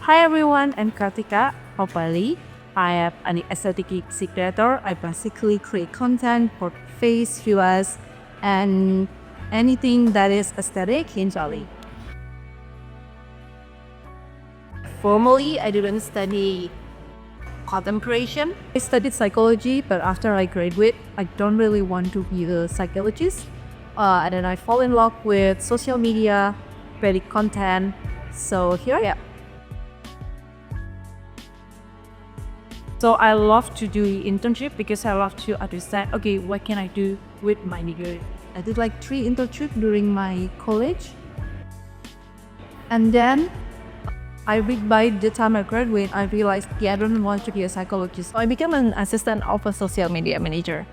Hi everyone, I'm Kartika from Bali. I am an aesthetic UGC creator. I basically create content for face, viewers, and anything that is aesthetic in Bali. Formally, I didn't study content creation. I studied psychology, but after I graduate, I don't really want to be a psychologist. And then I fall in love with social media, creating content. So here I am. So I love to do internship because I love to understand, okay, what can I do with my degree? I did like 3 internships during my college. And then by the time I graduate, I realized, I don't want to be a psychologist. So I became an assistant of a social media manager.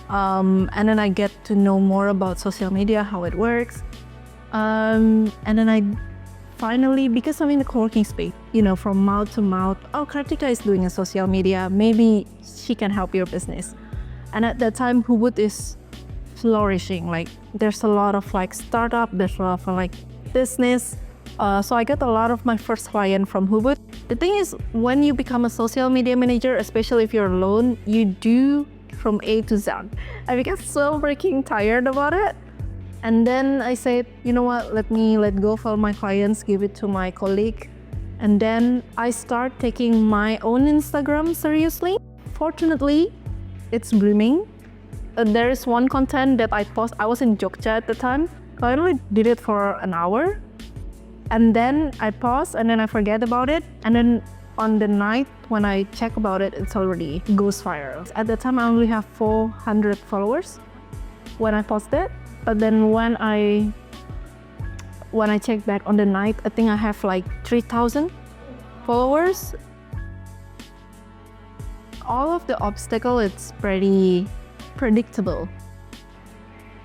And then I get to know more about social media, how it works. And then I finally, because I'm in the co-working space, from mouth to mouth, oh, Kartika is doing a social media, maybe she can help your business. And at that time, Ubud is flourishing. Like, there's a lot of startup, there's a lot of business. So I got a lot of my first client from Ubud. The thing is, when you become a social media manager, especially if you're alone, you do from A to Z. I became so freaking tired about it. And then I said, you know what, let go of all my clients, give it to my colleague. And then I start taking my own Instagram seriously. Fortunately, it's blooming. There is one content that I post. I was in Jogja at the time. So I only did it for an hour. And then I pause and then I forget about it. And then on the night when I check about it, it's already goes viral. At the time, I only have 400 followers when I posted. But then when I check back on the night, I think I have 3,000 followers. All of the obstacle, it's pretty predictable.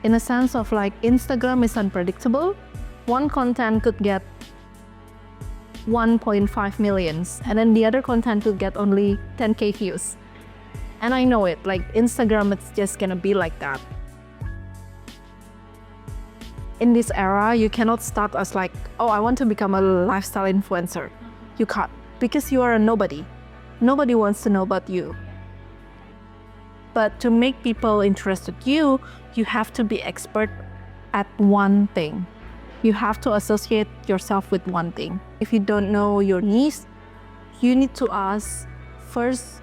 In a sense of Instagram is unpredictable. One content could get 1.5 millions, and then the other content could get only 10K views. And I know it, Instagram, it's just gonna be like that. In this era, you cannot start as oh, I want to become a lifestyle influencer. You can't, because you are a nobody. Nobody wants to know about you. But to make people interested in you, you have to be expert at one thing. You have to associate yourself with one thing. If you don't know your niche, you need to ask first,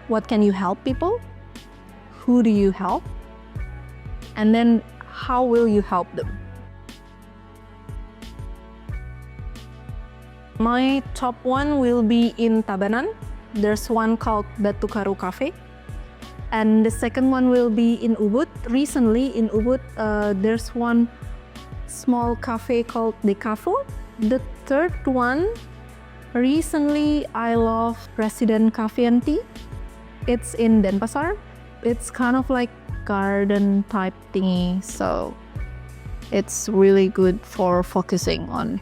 what can you help people? Who do you help? And then how will you help them? My top one will be in Tabanan. There's one called Batu Karu Cafe. And the second one will be in Ubud. Recently in Ubud, there's one small cafe called Dekafu. The third one, recently I love Resident Cafe and Tea. It's in Denpasar. It's kind of garden type thingy, so it's really good for focusing on.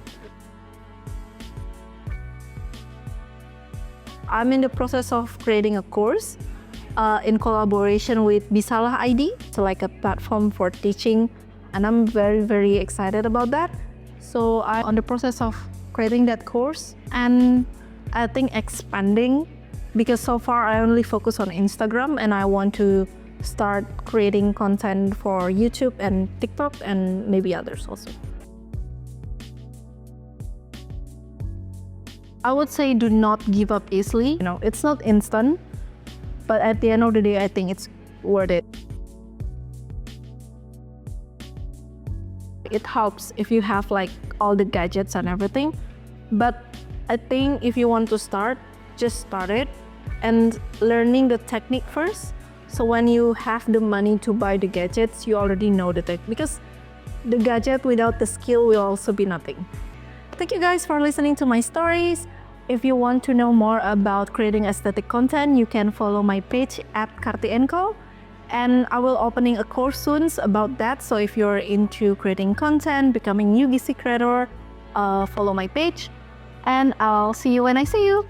I'm in the process of creating a course in collaboration with Bisalah ID. It's a platform for teaching, and I'm very, very excited about that. So I'm on the process of creating that course, and I think expanding, because so far I only focus on Instagram, and I want to start creating content for YouTube and TikTok and maybe others also. I would say do not give up easily. It's not instant, but at the end of the day, I think it's worth it. It helps if you have all the gadgets and everything. But I think if you want to start, just start it and learning the technique first. So when you have the money to buy the gadgets, you already know the technique, because the gadget without the skill will also be nothing. Thank you guys for listening to my stories. If you want to know more about creating aesthetic content, you can follow my page at Karti&Co. And I will opening a course soon about that. So if you're into creating content, becoming UGC creator, follow my page. And I'll see you when I see you.